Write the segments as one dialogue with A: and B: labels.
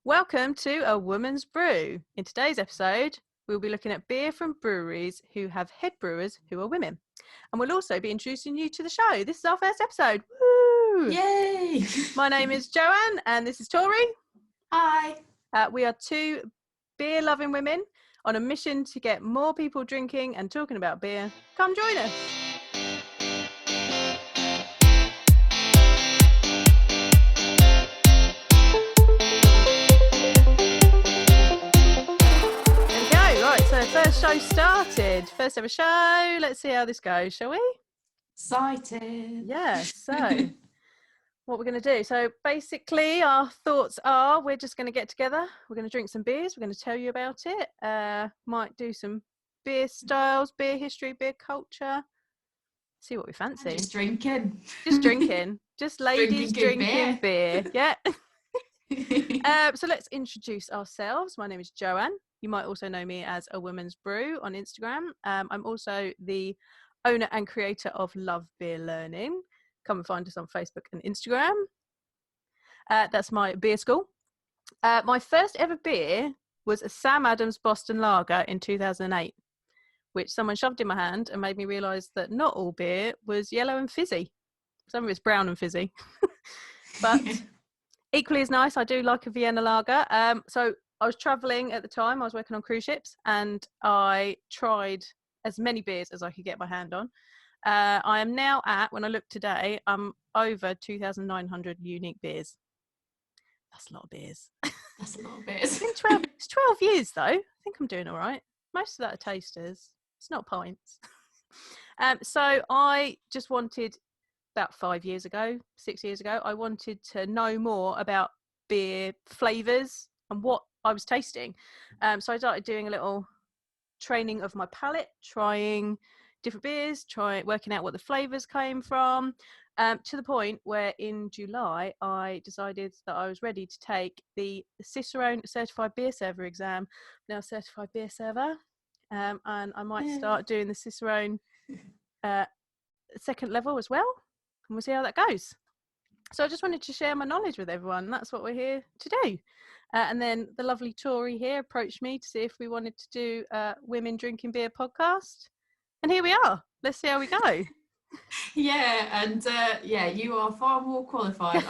A: Welcome to A Woman's Brew. In today's episode, we'll be looking at beer from breweries who have head brewers who are women. And we'll also be introducing you to the show. This is our first episode. Woo!
B: Yay!
A: My name is Joanne and this is Tori.
B: Hi.
A: We are two beer-loving women on a mission to get more people drinking and talking about beer. Come join us. First show started. First ever show. Let's see how this goes, shall we?
B: Excited.
A: Yeah, so what we're going to do. So basically our thoughts are we're just going to get together. We're going to drink some beers. We're going to tell you about it. Might do some beer styles, beer history, beer culture. See what we fancy.
B: Just drinking.
A: Just drinking. Just ladies drinking beer. Yeah. So let's introduce ourselves. My name is Joanne. You might also know me as A Woman's Brew on Instagram. I'm also the owner and creator of Love Beer Learning. Come and find us on Facebook and Instagram. That's my beer school. My first ever beer was a Sam Adams Boston Lager in 2008, which someone shoved in my hand and made me realise that not all beer was yellow and fizzy. Some of it's brown and fizzy. But equally as nice, I do like a Vienna lager. So I was travelling at the time. I was working on cruise ships and I tried as many beers as I could get my hand on. I am now at, when I look today, I'm over 2,900 unique beers. That's a lot of beers.
B: That's a lot of beers.
A: It's 12 years though. I think I'm doing all right. Most of that are tasters. It's not pints. So I just wanted, about 6 years ago, I wanted to know more about beer flavours and what I was tasting. So I started doing a little training of my palate, trying different beers, working out what the flavours came from, to the point where in July I decided that I was ready to take the Cicerone Certified Beer Server exam. I'm now a certified beer server, and I might start doing the Cicerone second level as well, and we'll see how that goes. So I just wanted to share my knowledge with everyone. That's what we're here to do. And then the lovely Tori here approached me to see if we wanted to do a Women Drinking Beer podcast. And here we are. Let's see how we go.
B: Yeah, and you are far more qualified.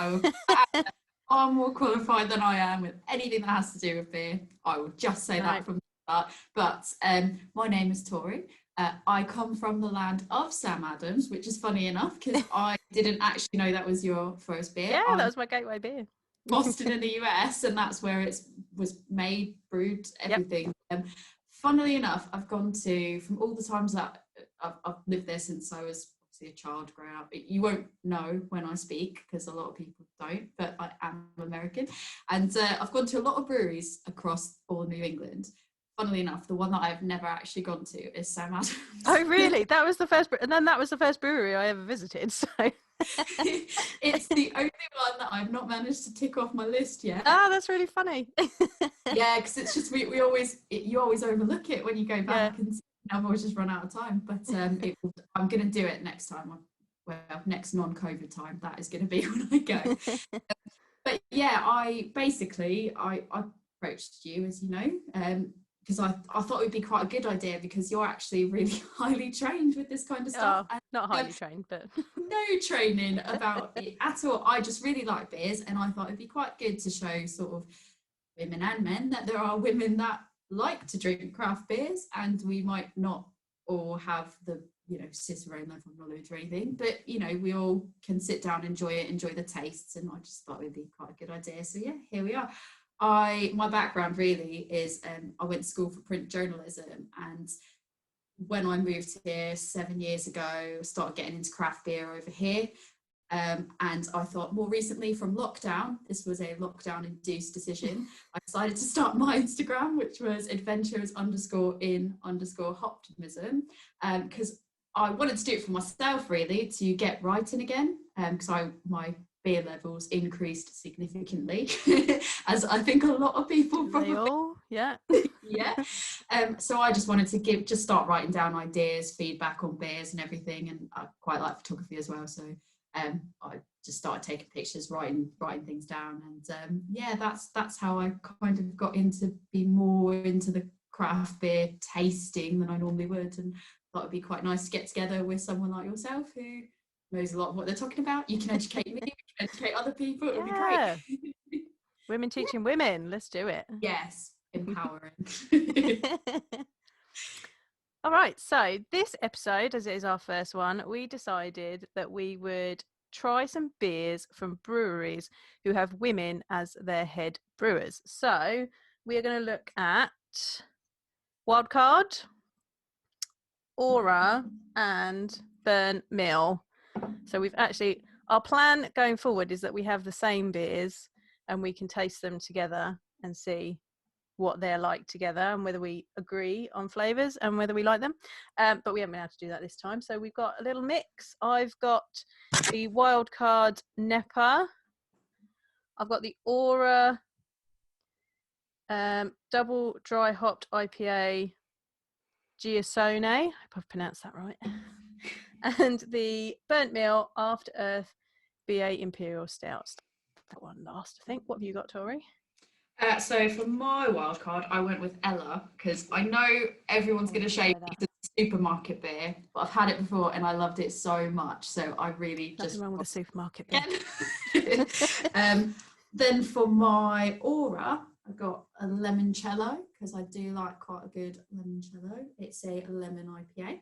B: Far more qualified than I am with anything that has to do with beer. I will just say that from the start. But my name is Tori. I come from the land of Sam Adams, which is funny enough because I didn't actually know that was your first beer.
A: Yeah, that was my gateway beer.
B: Boston in the US, and that's where it was made, brewed, everything. Yep. Funnily enough, I've gone to, from all the times that I've lived there since I was obviously a child growing up. You won't know when I speak because a lot of people don't, but I am American. And I've gone to a lot of breweries across all of New England. Funnily enough, the one that I've never actually gone to is Sam Adams.
A: Oh, really? That was the first, and then that was the first brewery I ever visited. So
B: it's the only one that I've not managed to tick off my list yet.
A: Oh, that's really funny.
B: Yeah, because it's just you always overlook it when you go back, and I've always just run out of time. But I'm going to do it next time. Next non-COVID time, that is going to be when I go. But yeah, I approached you, as you know, because I thought it would be quite a good idea because you're actually really highly trained with this kind of stuff.
A: Oh, not highly trained, but
B: no training about it at all. I just really like beers, and I thought it'd be quite good to show sort of women and men that there are women that like to drink craft beers, and we might not all have the Cicerone level knowledge or anything, but we all can sit down, enjoy the tastes, and I just thought it would be quite a good idea. So yeah, here we are. My background really is I went to school for print journalism, and when I moved here 7 years ago, I started getting into craft beer over here, and I thought more recently from lockdown, this was a lockdown induced decision, I decided to start my Instagram, which was adventures_in_hoptimism, because I wanted to do it for myself really, to get writing again, because my beer levels increased significantly, as I think a lot of people probably.
A: Yeah.
B: So I just wanted to start writing down ideas, feedback on beers and everything, and I quite like photography as well, so I just started taking pictures, writing things down, and that's how I kind of got into be more into the craft beer tasting than I normally would, and thought it'd be quite nice to get together with someone like yourself who knows a lot of what they're talking about. You can educate me, you can educate other people. It would be great.
A: Women teaching women. Let's do it.
B: Yes, empowering.
A: All right, so this episode, as it is our first one, we decided that we would try some beers from breweries who have women as their head brewers. So we are going to look at Wildcard, Aura, and Burnt Mill. So we've actually, our plan going forward is that we have the same beers and we can taste them together and see what they're like together and whether we agree on flavors and whether we like them, but we haven't been able to do that this time, so we've got a little mix. I've got the Wildcard NEIPA, I've got the Aura double dry hopped IPA Giasone, I hope I've pronounced that right, and the Burnt Mill After Earth BA Imperial Stout. That one last, I think. What have you got, Tori?
B: So for my wild card, I went with Ella because I know everyone's going to shame me because it's a supermarket beer, but I've had it before and I loved it so much. So I really
A: Nothing wrong with a supermarket beer.
B: Then for my Aura, I got a Lemoncello because I do like quite a good Lemoncello. It's a lemon IPA.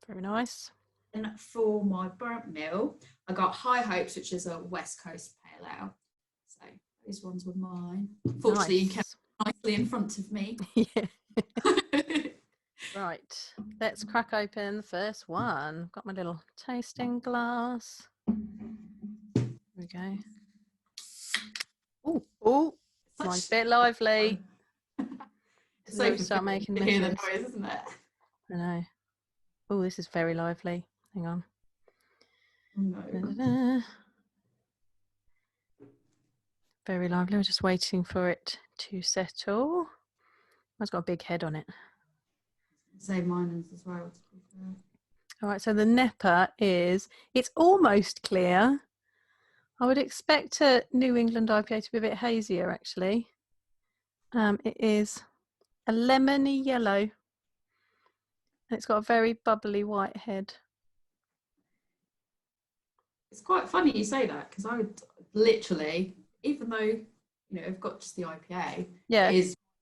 A: Very nice.
B: And for my Burnt Mill, I got High Hopes, which is a West Coast Pale Ale. So these ones were mine. Fortunately, you kept nicely in front of me.
A: Right, let's crack open the first one. Got my little tasting glass. There we go. Oh, mine's a bit lively.
B: So
A: start making
B: to hear the noise, isn't it?
A: I know. Oh, this is very lively. Hang on.
B: No.
A: Da-da-da. Very lively. We're just waiting for it to settle. It's got a big head on it.
B: Same mine as well.
A: All right, so the NEIPA it's almost clear. I would expect a New England IPA to be a bit hazier, actually. It is a lemony yellow. And it's got a very bubbly white head.
B: It's quite funny you say that because I would literally, even though I've got just the IPA,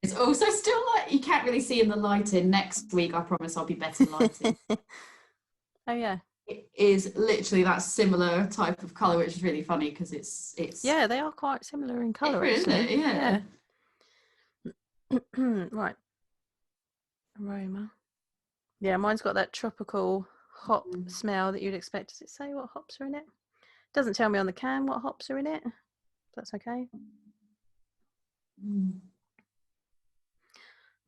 B: it's also still like you can't really see in the lighting. Next week, I promise I'll be better lighting.
A: Oh yeah,
B: it is literally that similar type of color, which is really funny because it's
A: yeah, they are quite similar in color, actually.
B: Yeah.
A: Right, aroma. Yeah, mine's got that tropical hop smell that you'd expect. Does it say what hops are in it? Doesn't tell me on the can what hops are in it. That's okay. I'm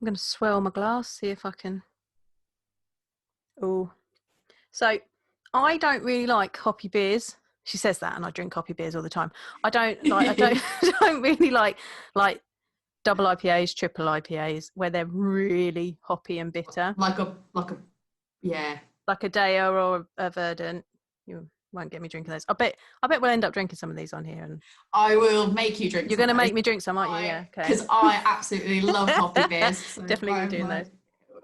A: going to swirl my glass, see if I can. Oh, so I don't really like hoppy beers. She says that, and I drink hoppy beers all the time. I don't really like double IPAs, triple IPAs, where they're really hoppy and bitter.
B: Like a
A: Daya or a Verdant. You won't get me drinking those. I bet we'll end up drinking some of these on here, and
B: I will make you drink.
A: You're going to make me drink some, aren't you? Yeah, okay.
B: Because I absolutely love hoppy beers. So
A: definitely doing those.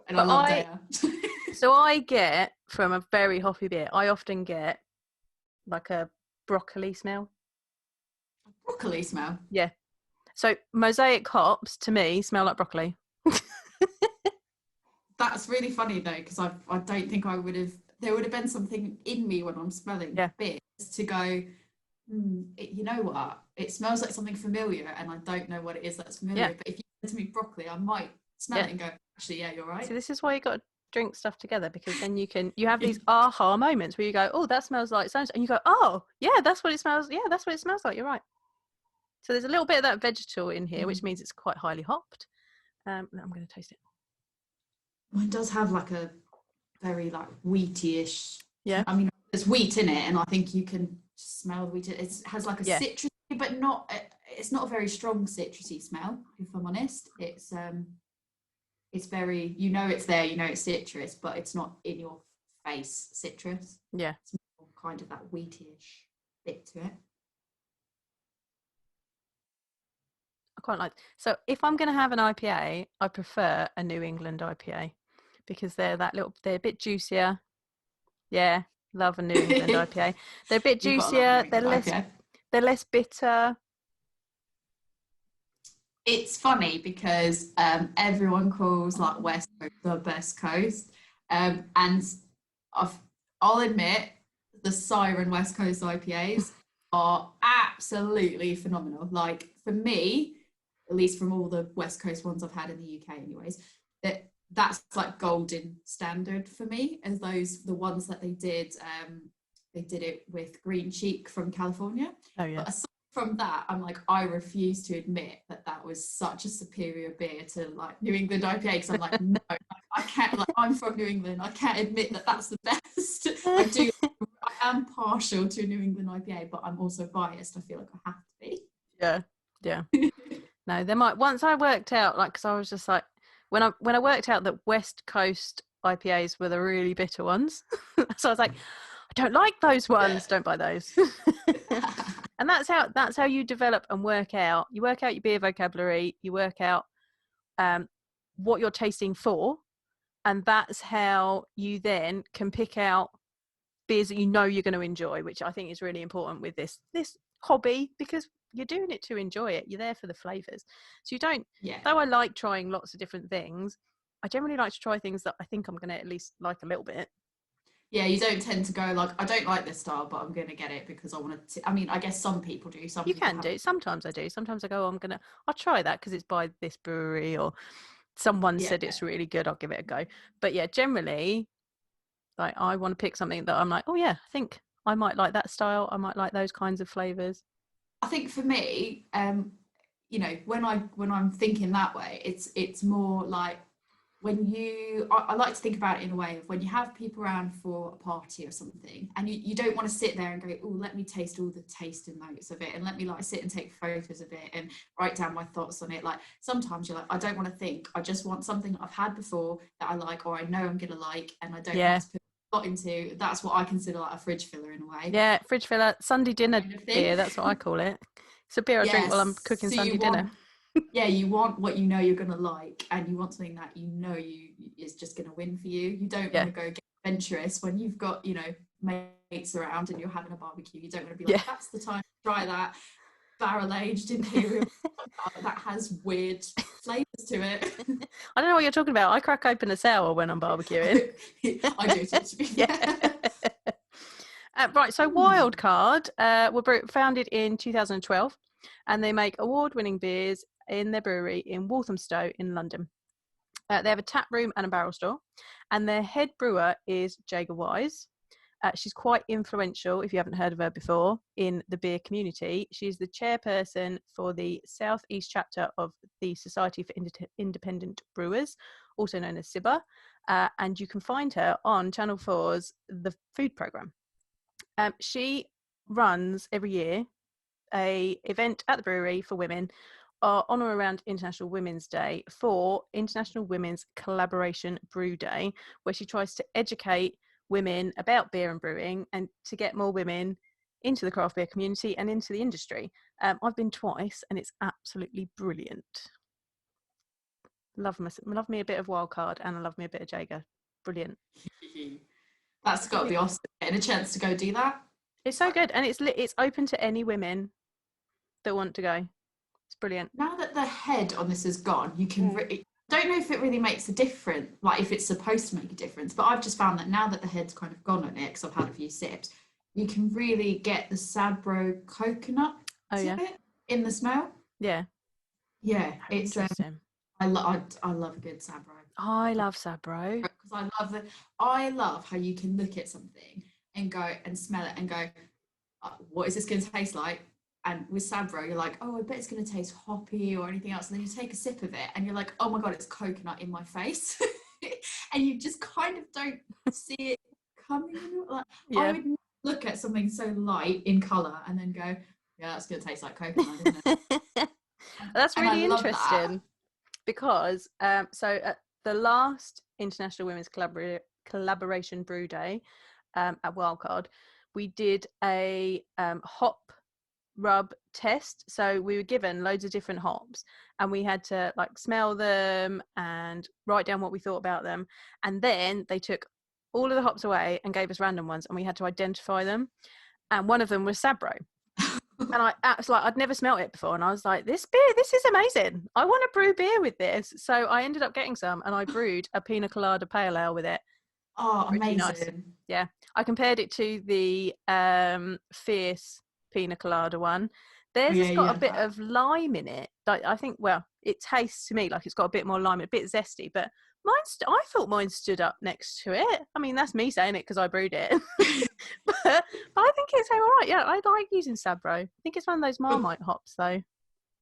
B: And but I love Daya.
A: So I get from a very hoppy beer. I often get like a broccoli smell.
B: Broccoli smell.
A: Yeah. So mosaic hops to me smell like broccoli.
B: That's really funny though, because I don't think I would have. There would have been something in me when I'm smelling beers to go. You know what? It smells like something familiar, and I don't know what it is that's familiar. Yeah. But if you said to me broccoli, I might smell it and go, actually, yeah, you're right.
A: So this is why you got to drink stuff together, because then you have these aha moments where you go, oh, that smells like so, and you go, oh, yeah, that's what it smells. Yeah, that's what it smells like. You're right. So there's a little bit of that vegetal in here, which means it's quite highly hopped. I'm going to taste it.
B: Mine does have like a very like wheaty-ish.
A: Yeah.
B: I mean, there's wheat in it, and I think you can smell the wheat. It has like a citrusy, but not. It's not a very strong citrusy smell. If I'm honest, it's very. It's there. It's citrus, but it's not in your face citrus.
A: Yeah.
B: It's more kind of that wheaty-ish bit to it.
A: quite like. So if I'm going to have an IPA, I prefer a New England IPA because they're a bit juicier. Yeah, love a New England IPA. They're a bit
B: You've got to love a New
A: juicier.
B: England IPA.
A: They're less bitter.
B: It's funny because everyone calls like West Coast the best coast, and I'll admit the Siren West Coast IPAs are absolutely phenomenal. Like for me, at least from all the West Coast ones I've had in the UK, anyways, that's like golden standard for me. As the ones that they did it with Green Cheek from California.
A: Oh yeah.
B: But from that, I'm like, I refuse to admit that was such a superior beer to like New England IPA, because I'm like, no, I can't. Like, I'm from New England, I can't admit that that's the best. I am partial to a New England IPA, but I'm also biased. I feel like I have to be.
A: Yeah. No, there might. Once I worked out, like, because I was just like, when I worked out that West Coast IPAs were the really bitter ones, so I was like, I don't like those ones. Don't buy those. And that's how you develop and work out. You work out your beer vocabulary. You work out what you're tasting for, and that's how you then can pick out beers that you know you're going to enjoy, which I think is really important with this hobby, because you're doing it to enjoy it. You're there for the flavors. So you don't.
B: Yeah.
A: Though I like trying lots of different things, I generally like to try things that I think I'm going to at least like a little bit.
B: Yeah, you don't tend to go like, I don't like this style, but I'm going to get it because I want to. I mean, I guess some people do.
A: You can do. Sometimes I do. Sometimes I go, I'll try that because it's by this brewery, or someone said it's really good. I'll give it a go. But yeah, generally, like, I want to pick something that I'm like, oh yeah, I think I might like that style. I might like those kinds of flavors.
B: I think for me, you know, when I'm thinking that way, it's more like when I like to think about it in a way of when you have people around for a party or something, and you don't want to sit there and go, oh, let me taste all the taste and notes of it, and let me like sit and take photos of it and write down my thoughts on it. Like sometimes you're like, I don't want to think, I just want something I've had before that I like, or I know I'm gonna like, and I don't want to put a lot into. That's what I consider like a fridge filler in a way.
A: Yeah, fridge filler, Sunday dinner beer, that's what I call it. It's a beer I drink while I'm cooking Sunday dinner.
B: Yeah, you want what you know you're going to like, and you want something that you know is just going to win for you. You don't want to go get adventurous when you've got, you know, mates around and you're having a barbecue. You don't want to be like, that's the time to try that barrel-aged Imperial that has weird flavours to it.
A: I don't know what you're talking about. I crack open a sour when I'm barbecuing.
B: I do too, to be fair.
A: Right, so Wildcard were founded in 2012, and they make award-winning beers in their brewery in Walthamstow in London. They have a tap room and a barrel store, and their head brewer is Jeaga Wise. She's quite influential, if you haven't heard of her before, in the beer community. She's the chairperson for the South East chapter of the Society for Independent Brewers, also known as SIBA, and you can find her on Channel 4's The Food Programme. She runs every year a event at the brewery for women on or around International Women's Day for International Women's Collaboration Brew Day, where she tries to educate women about beer and brewing and to get more women into the craft beer community and into the industry. I've been twice and it's absolutely brilliant. Love me a bit of Wildcard, and I love me a bit of Jeaga. Brilliant.
B: That's got to be awesome, getting a chance to go do that.
A: It's so good, and it's open to any women that want to go. It's brilliant.
B: Now that the head on this is gone, you can don't know if it really makes a difference, like if it's supposed to make a difference, but I've just found that now that the head's kind of gone on it, because I've had a few sips, you can really get the Sabro coconut in the smell.
A: Yeah
B: It's
A: interesting.
B: I love a good Sabro.
A: I love Sabro
B: because I love how you can look at something and go and smell it and go, what is this going to taste like? And with Sabro, you're like, oh, I bet it's going to taste hoppy or anything else. And then you take a sip of it and you're like, oh my God, it's coconut in my face. And you just kind of don't see it coming. Like, I would look at something so light in colour and then go, yeah, that's going to taste like coconut, isn't it?
A: That's really interesting because so at the last International Women's Collaboration Brew Day at Wildcard, we did a hop rub test. So we were given loads of different hops and we had to like smell them and write down what we thought about them. And then they took all of the hops away and gave us random ones and we had to identify them. And one of them was Sabro. And I'd never smelt it before. And I was like, this is amazing. I want to brew beer with this. So I ended up getting some and I brewed a pina colada pale ale with it.
B: Oh, amazing.
A: Nice. Yeah. I compared it to the Fierce pina colada one. Theirs has got a bit of lime in it. Like, I think, well, it tastes to me like it's got a bit more lime, a bit zesty, but I thought mine stood up next to it. I mean, that's me saying it because I brewed it. but I think it's all right. Yeah, I like using Sabro. I think it's one of those Marmite hops, though.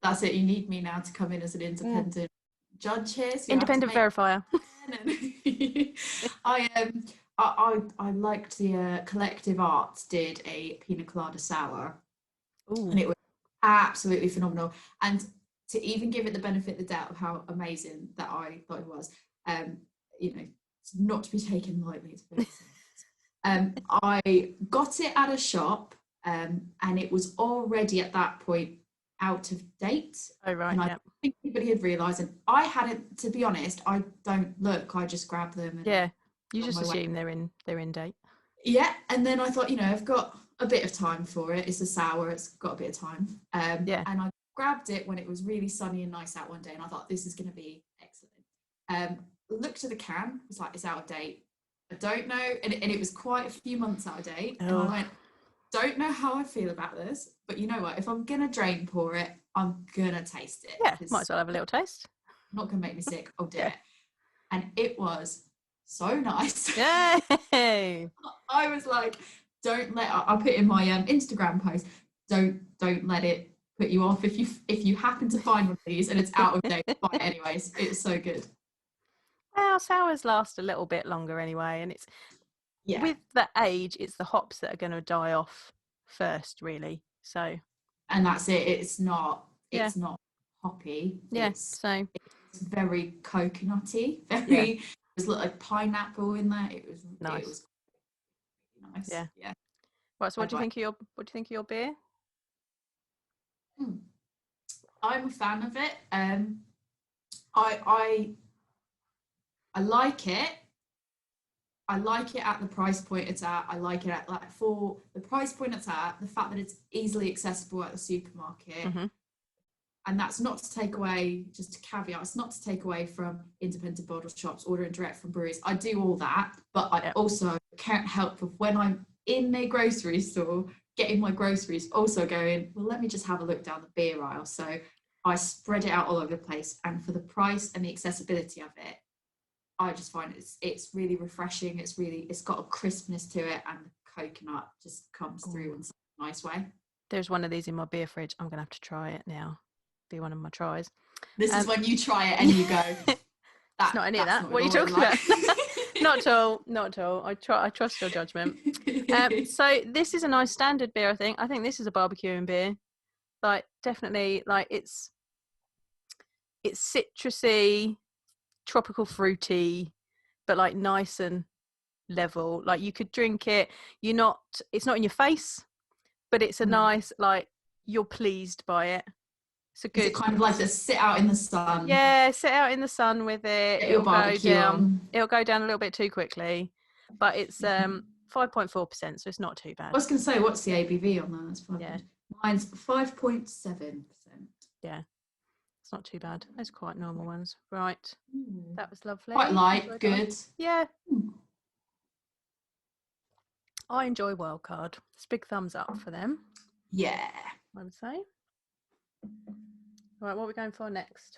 B: That's it. You need me now to come in as an independent judge here. So
A: independent verifier.
B: I liked the Collective Arts did a pina colada sour.
A: Ooh.
B: And it was absolutely phenomenal. And to even give it the benefit of the doubt of how amazing that I thought it was, you know, it's not to be taken lightly. I got it at a shop, and it was already at that point out of date.
A: Oh right,
B: and I don't think anybody had realised, and I hadn't. To be honest, I don't look. I just grab them. And
A: you just assume they're in date.
B: Yeah, and then I thought, you know, I've got a bit of time for it. It's a sour. It's got a bit of time. And I grabbed it when it was really sunny and nice out one day, and I thought this is going to be excellent. Looked at the can. It was like, it's out of date. I don't know, and it was quite a few months out of date. And I went, don't know how I feel about this, but you know what? If I'm gonna drain pour it, I'm gonna taste it.
A: Yeah, might as well have a little taste.
B: Not gonna make me sick. I'll do it. And it was so nice.
A: Yay!
B: I was like, don't let. I put in my Instagram post. Don't let it put you off. If you happen to find one of these and it's out of date, buy it anyways. It's so good.
A: Well, sours last a little bit longer anyway, and it's with the age, it's the hops that are going to die off first, really. So,
B: and that's it. It's not hoppy.
A: It's
B: very coconutty. Very. There's like pineapple in there. It was nice. It was nice. Yeah.
A: Right. So, what do you think of your beer?
B: I'm a fan of it. I like it. I like it at the price point it's at. I like it at like for the price point it's at, the fact that it's easily accessible at the supermarket. And that's not to take away, just a caveat, it's not to take away from independent bottle shops, ordering direct from breweries. I do all that, but I also can't help with when I'm in a grocery store, getting my groceries, also going, well, let me just have a look down the beer aisle. So I spread it out all over the place. And for the price and the accessibility of it, I just find it's really refreshing. It's got a crispness to it, and the coconut just comes through in such a nice way.
A: There's one of these in my beer fridge. I'm gonna have to try it now. Be one of my tries.
B: This is when you try it and you go,
A: that's not any of that. What are you talking about? Not at all. I trust your judgment. So this is a nice standard beer. I think this is a barbecuing beer. Like definitely, like it's citrusy, tropical fruity, but like nice and level. Like you could drink it. It's not in your face, but it's a nice, like you're pleased by it. So good.
B: Is it kind of like the sit out in the sun?
A: Yeah, sit out in the sun with it.
B: Get your barbecue on.
A: It'll go down a little bit too quickly, but it's 5.4%, so it's not too bad.
B: I was going to say, what's the ABV on that? That's mine's 5.7%.
A: Yeah, it's not too bad. Those are quite normal ones, right? That was lovely.
B: Quite light, good.
A: Yeah. I enjoy Wildcard. It's a big thumbs up for them.
B: Yeah,
A: I would say. Right, what are we going for next?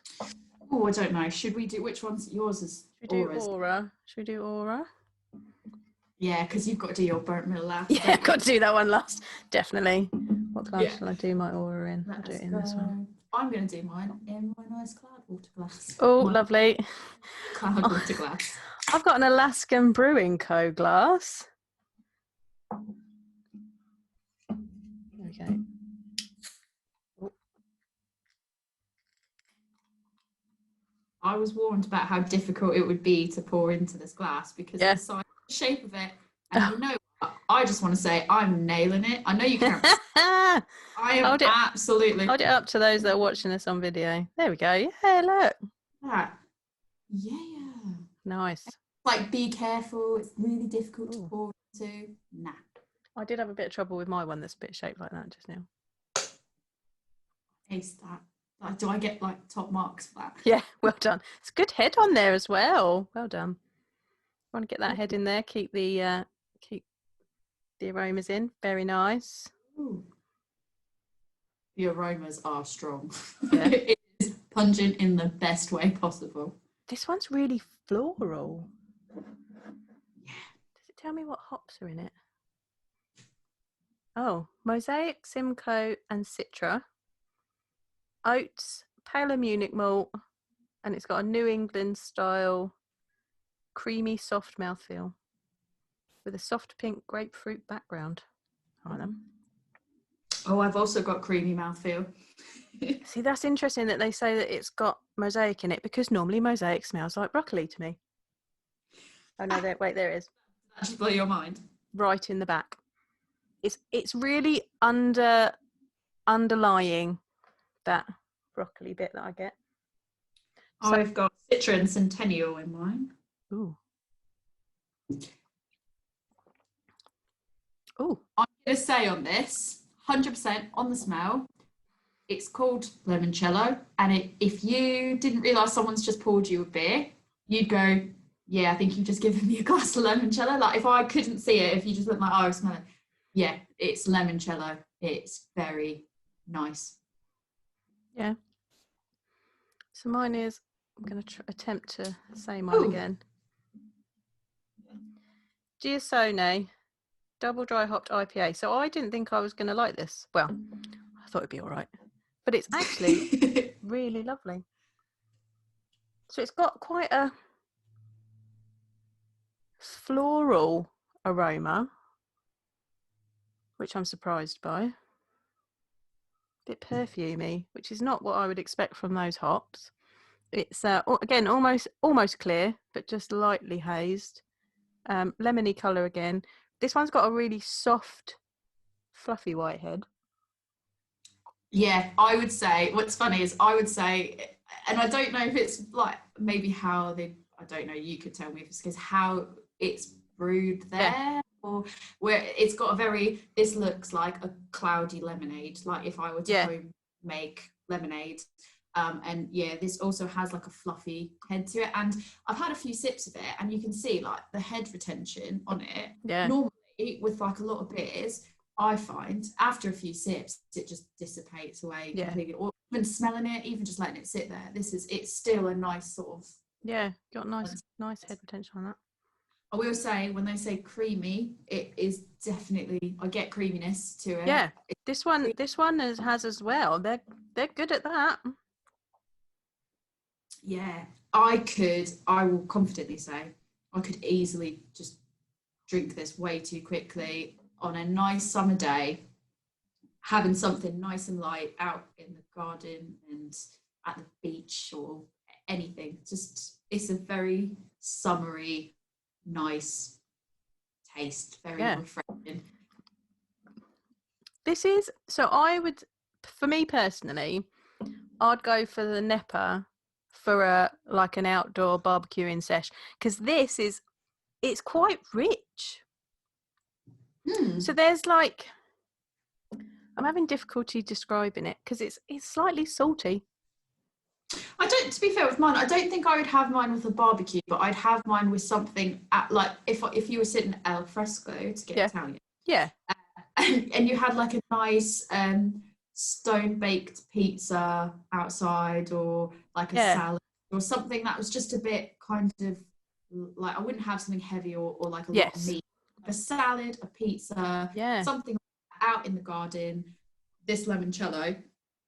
B: Oh, I don't know. Should we do, which one's yours is?
A: Should we do Aura? Should we do Aura?
B: Yeah, because you've got to do your burnt middle last.
A: Yeah, I've got to do that one last. Definitely. What glass shall I do my Aura in? I'll do it in this one.
B: I'm going to do mine in my nice cloud water glass.
A: Oh, lovely.
B: Cloud water glass.
A: I've got an Alaskan Brewing Co. glass. Okay.
B: I was warned about how difficult it would be to pour into this glass because of the size, the shape of it. And you know, I just want to say I'm nailing it. I know you can't. I am absolutely.
A: Hold it up to those that are watching this on video. There we go. Yeah, look.
B: Yeah.
A: Nice.
B: Like, be careful. It's really difficult to pour into. Nah.
A: I did have a bit of trouble with my one that's a bit shaped like that just now.
B: Taste that. Like, do I get like top marks for that?
A: Yeah, well done. It's a good head on there as well. Well done. Want to get that head in there. Keep the aromas in. Very nice.
B: Ooh. The aromas are strong.
A: Yeah.
B: It is pungent in the best way possible.
A: This one's really floral. Yeah. Does it tell me what hops are in it? Oh, Mosaic, Simcoe, and Citra. Oats, Pale Munich malt, and it's got a New England style creamy soft mouthfeel with a soft pink grapefruit background. All right then.
B: Oh, I've also got creamy mouthfeel.
A: See, that's interesting that they say that it's got Mosaic in it, because normally Mosaic smells like broccoli to me. Oh no, wait, there it is.
B: That just blow your mind. Right
A: in the back. It's really underlying that broccoli bit that I get.
B: So, I've got Citra and Centennial in mine.
A: Ooh.
B: I'm going to say on this, 100% on the smell, it's called Lemoncello. And if you didn't realise someone's just poured you a beer, you'd go, yeah, I think you've just given me a glass of Lemoncello. Like, if I couldn't see it, if you just looked like, oh, I smell it. Yeah, it's Lemoncello. It's very nice.
A: Yeah. So mine is, I'm going to attempt to say mine again. Giasone double dry hopped IPA. So I didn't think I was going to like this. Well, I thought it'd be all right. But it's actually really lovely. So it's got quite a floral aroma, which I'm surprised by. A bit perfumey, which is not what I would expect from those hops. It's again almost clear, but just lightly hazed. Lemony colour again. This one's got a really soft, fluffy white head.
B: Yeah, I would say, what's funny is I would say, and I don't know if it's like maybe how they, I don't know, you could tell me if it's because how it's brewed there, or where it's got a very, this looks like a cloudy lemonade, like if I were to home make lemonade. And yeah, this also has like a fluffy head to it, and I've had a few sips of it, and you can see like the head retention on it. Normally with like a lot of beers, I find after a few sips it just dissipates away completely, or even smelling it, even just letting it sit there, it's still a nice sort of
A: got nice head retention on that.
B: I will say, when they say creamy, it is definitely, I get creaminess to it.
A: Yeah, this one has as well. They're good at that.
B: Yeah, I will confidently say I could easily just drink this way too quickly on a nice summer day, having something nice and light out in the garden and at the beach or anything. Just, it's a very summery, nice taste, very refreshing.
A: This is, so I would, for me personally, I'd go for the NEIPA for like an outdoor barbecuing sesh, because it's quite rich. So there's like, I'm having difficulty describing it because it's slightly salty.
B: I don't, to be fair with mine, I don't think I would have mine with a barbecue, but I'd have mine with something at, like if you were sitting al fresco to get Italian.
A: Yeah.
B: And you had like a nice stone baked pizza outside, or like a salad or something that was just a bit kind of like, I wouldn't have something heavy or like a lot of meat. A salad, a pizza, something out in the garden. This limoncello,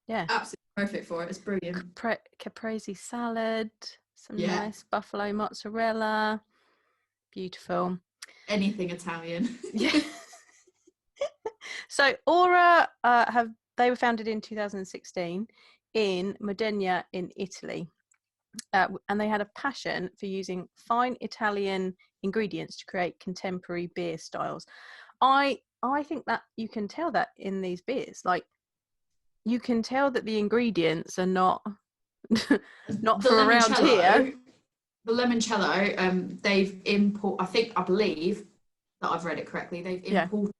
B: absolutely perfect for it. It's brilliant.
A: Caprese salad, some nice buffalo mozzarella, beautiful.
B: Anything Italian.
A: So Aura they were founded in 2016 in Modena in Italy, and they had a passion for using fine Italian ingredients to create contemporary beer styles. I think that you can tell that in these beers. Like, you can tell that the ingredients are not not for around here.
B: The Lemoncello, they've I believe that I've read it correctly. They've imported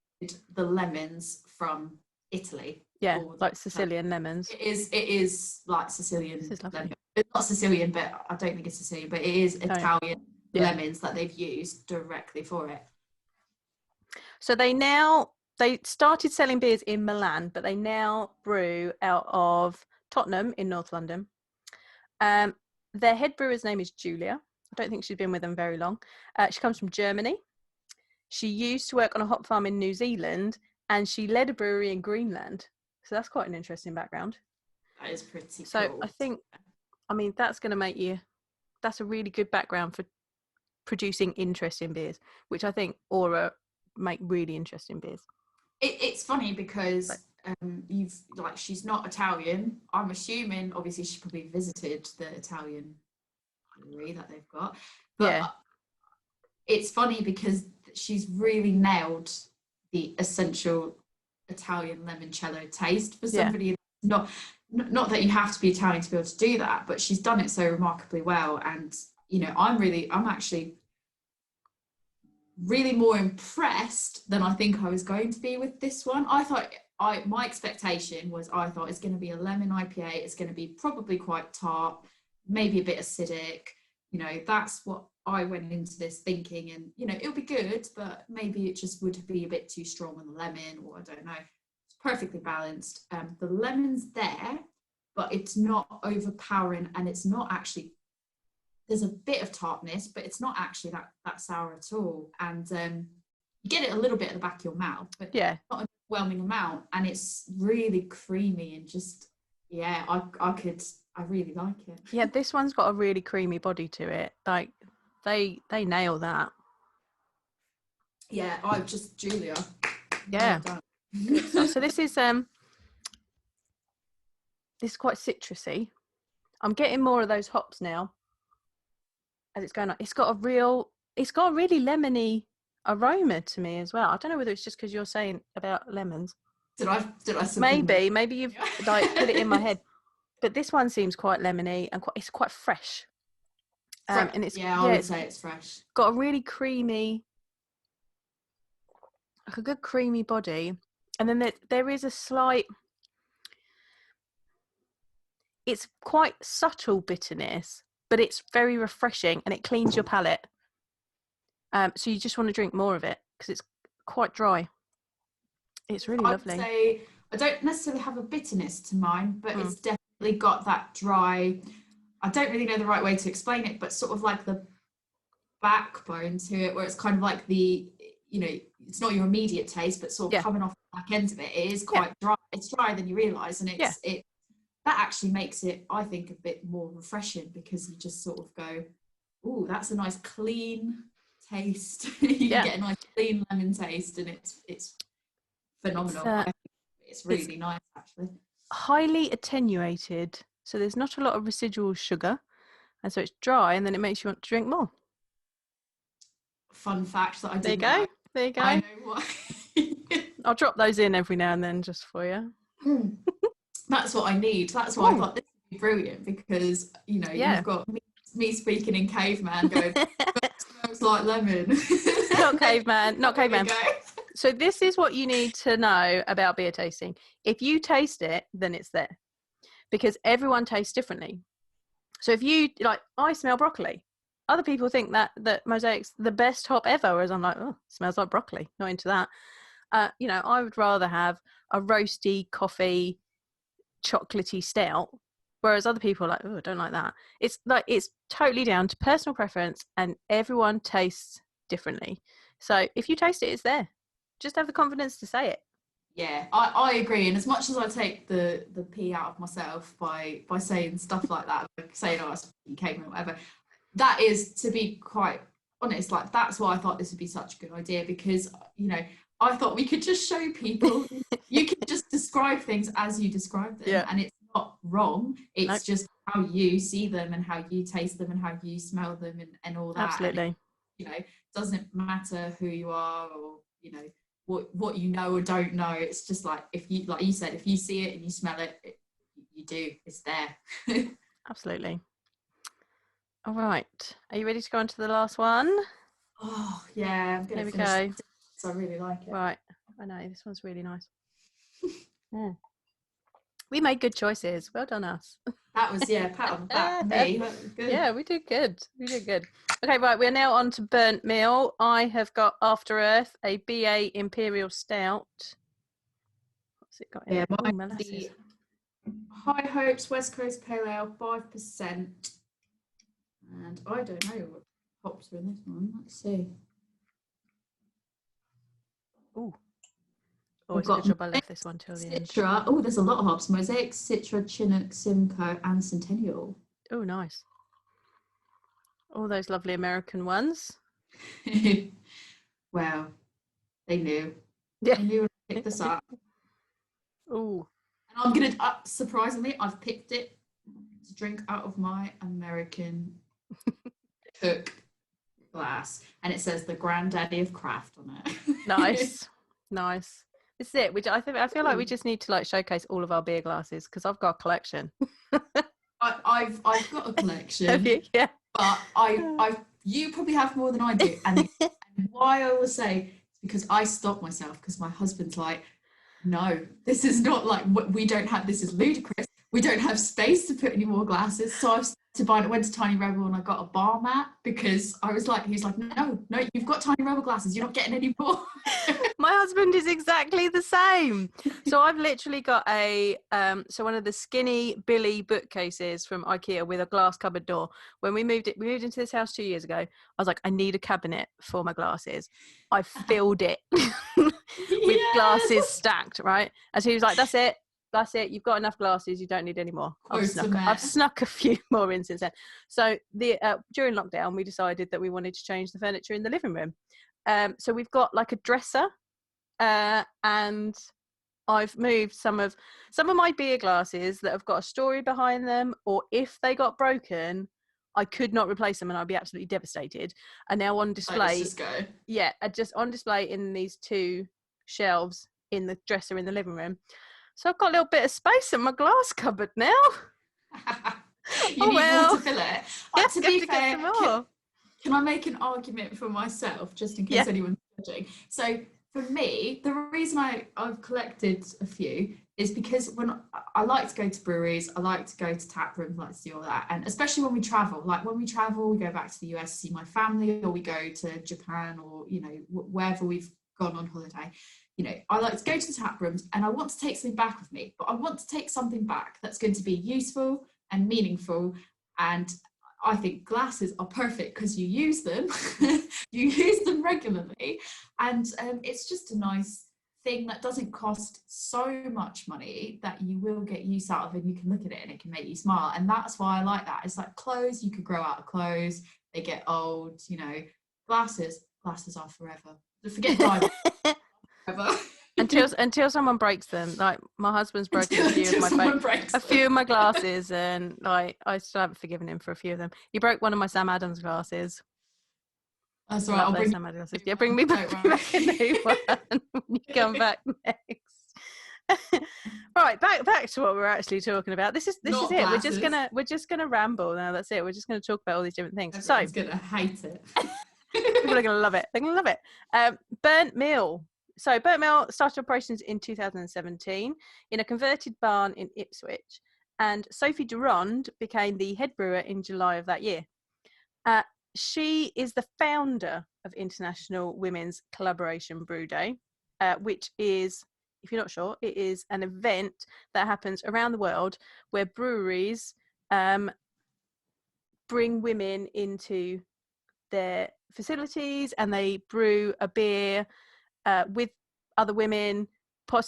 B: the lemons from Italy.
A: Yeah, like Sicilian lemons.
B: It is like Sicilian.
A: This is lovely.
B: Lemon. It's not Sicilian, but I don't think it's Sicilian, but it is Italian lemons that they've used directly for it.
A: So they started selling beers in Milan, but they now brew out of Tottenham in North London. Their head brewer's name is Julia. I don't think she's been with them very long. She comes from Germany. She used to work on a hop farm in New Zealand, and she led a brewery in Greenland. So that's quite an interesting background.
B: That is pretty cool.
A: So I mean, that's going to make that's a really good background for producing interesting beers, which I think Aura make really interesting beers.
B: It's funny because she's not Italian. I'm assuming obviously she probably visited the Italian brewery that they've got, but it's funny because she's really nailed the essential Italian limoncello taste for somebody not that you have to be Italian to be able to do that, but she's done it so remarkably well. And I'm actually really more impressed than I think I was going to be with this one. My expectation was it's going to be a lemon IPA. It's going to be probably quite tart, maybe a bit acidic. That's what I went into this thinking, and it'll be good, but maybe it just would be a bit too strong on the lemon, or I don't know. It's perfectly balanced. The lemon's there, but it's not overpowering, and it's not actually. There's a bit of tartness, but it's not actually that sour at all. And you get it a little bit at the back of your mouth, but not an overwhelming amount. And it's really creamy and just, I really like it.
A: Yeah, this one's got a really creamy body to it. Like, they nail that.
B: Yeah, Julia.
A: Yeah. Well so this is quite citrusy. I'm getting more of those hops now as it's going on. It's got a really lemony aroma to me as well. I don't know whether it's just because you're saying about lemons.
B: Did I
A: maybe you've like put it in my head, but this one seems quite lemony and it's quite fresh. And it's
B: I would say it's fresh.
A: Got a really creamy, like a good creamy body, and then there is a slight. It's quite subtle bitterness, but it's very refreshing and it cleans your palate. So you just want to drink more of it because it's quite dry. It's really lovely.
B: I would say I don't necessarily have a bitterness to mine, but it's definitely got that dry. I don't really know the right way to explain it, but sort of like the backbone to it, where it's kind of like it's not your immediate taste, but sort of coming off the back end of it. It is quite dry. It's drier than you realise, and that actually makes it, I think, a bit more refreshing because you just sort of go, "Ooh, that's a nice clean taste." You get a nice clean lemon taste, and it's phenomenal. It's really nice, actually.
A: Highly attenuated, so there's not a lot of residual sugar, and so it's dry, and then it makes you want to drink more.
B: Fun fact that I didn't
A: know. There you go.
B: I know why.
A: I'll drop those in every now and then just for you.
B: That's what I need. That's why I thought this would be brilliant, because you've got me speaking in caveman going, "It smells like lemon."
A: Not caveman. So this is what you need to know about beer tasting. If you taste it, then it's there, because everyone tastes differently. So if you I smell broccoli. Other people think that Mosaic's the best hop ever, whereas I'm like, oh, smells like broccoli. Not into that. I would rather have a roasty coffee, chocolatey stout, whereas other people are like, oh, I don't like that. It's totally down to personal preference, and everyone tastes differently. So if you taste it, it's there. Just have the confidence to say it.
B: Yeah, I agree. And as much as I take the pee out of myself by saying stuff like that, like saying, "Oh, it's caveman," or whatever, that is, to be quite honest, like that's why I thought this would be such a good idea, because I thought we could just show people you can just describe things as you describe them, and it's not wrong. It's just how you see them and how you taste them and how you smell them and all that.
A: Absolutely.
B: And it doesn't matter who you are or what you know or don't know. It's just like, if you, like you said, if you see it and you smell it, you do, it's there.
A: Absolutely. All right, are you ready to go on to the last one?
B: Oh yeah, I'm gonna finish this. I really like it.
A: Right, I know, this one's really nice. We made good choices. Well done, us.
B: That was, yeah, pat on the back for me. That was good.
A: Yeah, we did good. We did good. Okay, right, we're now on to burnt meal. I have got After Earth, a BA Imperial Stout. What's it got in it? Oh, molasses.
B: High Hopes West Coast Pale Ale, 5%. And I don't know what hops are in this one. Let's see.
A: Ooh. Oh, it's a good job I left this one till the end.
B: Citra. Oh, there's a lot of hops. Mosaic, Citra, Chinook, Simcoe, and Centennial.
A: Oh, nice. All those lovely American ones.
B: Well, they knew.
A: Yeah.
B: They knew when I picked this up.
A: Ooh.
B: And I'm going to, surprisingly, I've picked it to drink out of my American Cook glass. And it says the granddaddy of craft on it.
A: Nice. Nice. This is it. I feel like we just need to like showcase all of our beer glasses because I've got a collection.
B: I've got a collection.
A: Have you? Yeah.
B: But you probably have more than I do. And why I will say is because I stop myself, because my husband's like, no, this is not like what we don't have. This is ludicrous. We don't have space to put any more glasses. So I've went to Tiny Rebel and I got a bar mat because I was like, he's like, no, you've got Tiny Rebel glasses. You're not getting any more.
A: My husband is exactly the same. So I've literally got one of the skinny Billy bookcases from IKEA with a glass cupboard door. When we moved into this house 2 years ago, I was like, I need a cabinet for my glasses. I filled it with glasses stacked, right? And so he was like, that's it. You've got enough glasses. You don't need any more. I've snuck a few more in since then. So during lockdown, we decided that we wanted to change the furniture in the living room. So we've got like a dresser, and I've moved some of my beer glasses that have got a story behind them, or if they got broken, I could not replace them and I'd be absolutely devastated. And now on display, just on display in these two shelves in the dresser in the living room. So I've got a little bit of space in my glass cupboard now.
B: You need more to fill it. To be fair, can I make an argument for myself, just in case anyone's judging? So for me, the reason I've collected a few is because when I like to go to breweries, I like to go to tap rooms, I like to do all that. And especially when we travel, we go back to the US to see my family, or we go to Japan, or, wherever we've gone on holiday. I like to go to the tap rooms and I want to take something back with me, but I want to take something back that's going to be useful and meaningful. And I think glasses are perfect because you use them, you use them regularly. And it's just a nice thing that doesn't cost so much money that you will get use out of, and you can look at it and it can make you smile. And that's why I like that. It's like clothes, you could grow out of clothes, they get old, glasses are forever. Forget driving.
A: until someone breaks them. Like my husband's broken a few of my glasses, and like I still haven't forgiven him for a few of them. He broke one of my Sam Adams glasses.
B: That's all right. I'll bring
A: Sam Adams glasses. Yeah, bring me back a new one when you come back next. Right, back to what we're actually talking about. This is it. We're just gonna ramble now. That's it. We're just gonna talk about all these different things.
B: Everyone's gonna hate it.
A: People are gonna love it. They're gonna love it. Burnt meal. So Burnt Meal started operations in 2017 in a converted barn in Ipswich, and Sophie De Ronde became the head brewer in July of that year. She is the founder of International Women's Collaboration Brew Day, which is, if you're not sure, it is an event that happens around the world where breweries bring women into their facilities and they brew a beer with other women.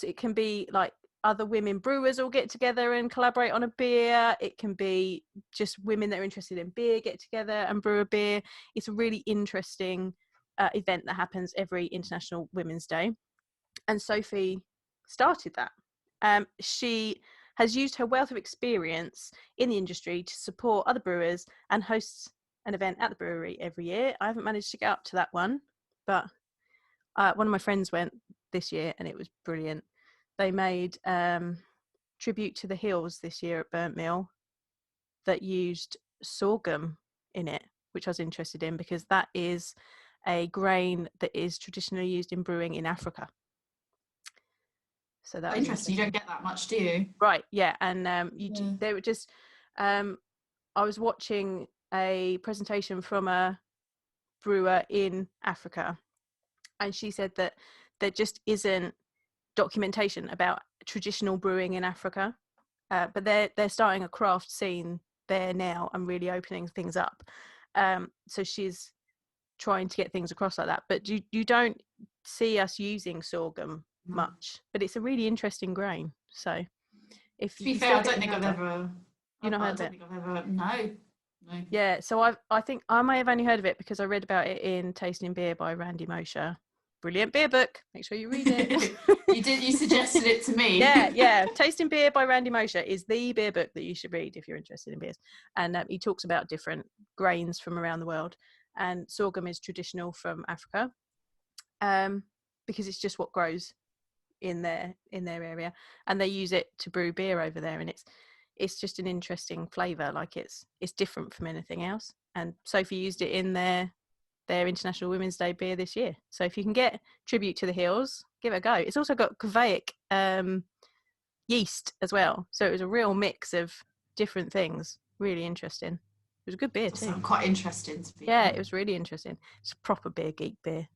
A: It can be like other women brewers all get together and collaborate on a beer. It can be just women that are interested in beer get together and brew a beer. It's a really interesting event that happens every International Women's Day. And Sophie started that. She has used her wealth of experience in the industry to support other brewers and hosts an event at the brewery every year. I haven't managed to get up to that one, but one of my friends went this year, and it was brilliant. They made Tribute to the Hills this year at Burnt Mill that used sorghum in it, which I was interested in because that is a grain that is traditionally used in brewing in Africa. So that's
B: interesting. You don't get that much, do you?
A: Right, yeah. And they were just I was watching a presentation from a brewer in Africa, and she said that there just isn't documentation about traditional brewing in Africa, but they're starting a craft scene there now and really opening things up. So she's trying to get things across like that, but you don't see us using sorghum much, but it's a really interesting grain. So if
B: to be fair, I don't think I've ever no.
A: Yeah, so I think I may have only heard of it because I read about it in Tasting Beer by Randy Mosher. Brilliant beer book, make sure you read it.
B: You suggested it to me.
A: Yeah, Tasting Beer by Randy Mosher is the beer book that you should read if you're interested in beers, and he talks about different grains from around the world, and sorghum is traditional from Africa, because it's just what grows in their area, and they use it to brew beer over there, and it's just an interesting flavor. Like it's different from anything else. And Sophie used it in their International Women's Day beer this year. So if you can get Tribute to the Hills, give it a go. It's also got Kveic yeast as well, so it was a real mix of different things. Really interesting. It was a good beer too.
B: I'm quite interested to be
A: it was really interesting. It's a proper beer geek beer.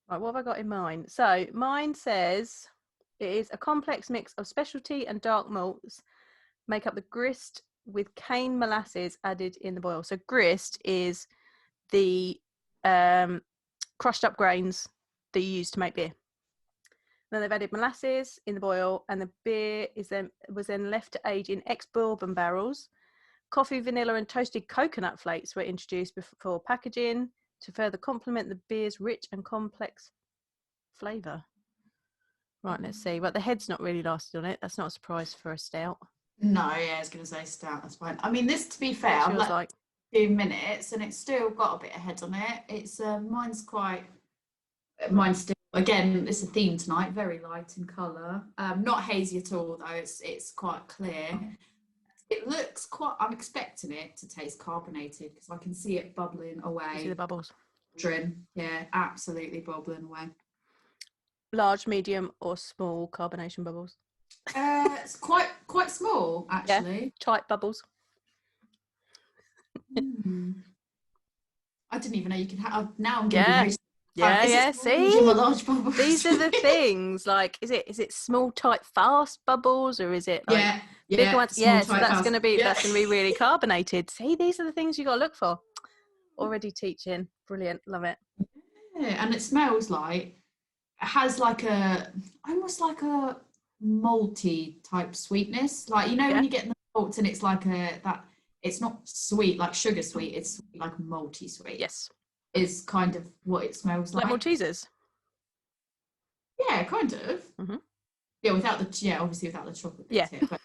A: Right, what have I got in mine? So mine says it is a complex mix of specialty and dark malts make up the grist with cane molasses added in the boil. So grist is the crushed up grains that you use to make beer. Then they've added molasses in the boil, and the beer was then left to age in ex-bourbon barrels. Coffee, vanilla, and toasted coconut flakes were introduced before packaging to further complement the beer's rich and complex flavour. Right, let's see. But the head's not really lasted on it. That's not a surprise for a stout.
B: No, yeah, I was going to say stout. That's fine. I mean, this, to be fair, I've let like a few minutes, and it's still got a bit of head on it. It's mine's still, again, it's a theme tonight. Very light in colour. Not hazy at all though. It's quite clear. It looks I'm expecting it to taste carbonated because I can see it bubbling away.
A: You see the bubbles?
B: Yeah, absolutely bubbling away.
A: Large, medium, or small carbonation bubbles?
B: It's quite small, actually.
A: Yeah, tight bubbles.
B: I didn't even know you could have. Now I'm getting very.
A: Yeah. See,
B: large bubbles?
A: These are the things. Like, is it small, tight, fast bubbles, or is it like bigger ones? Yeah, so that's going to be really carbonated. See, these are the things you got to look for. Already teaching, brilliant, love it.
B: Yeah, and it smells like it has like almost like a malty type sweetness. Like when you get the malts and it's like that. It's not sweet like sugar sweet. It's like malty sweet.
A: Yes.
B: Is kind of what it smells like.
A: Like Maltesers?
B: Yeah, kind of.
A: Mm-hmm.
B: Yeah, obviously without the chocolate bits here. But,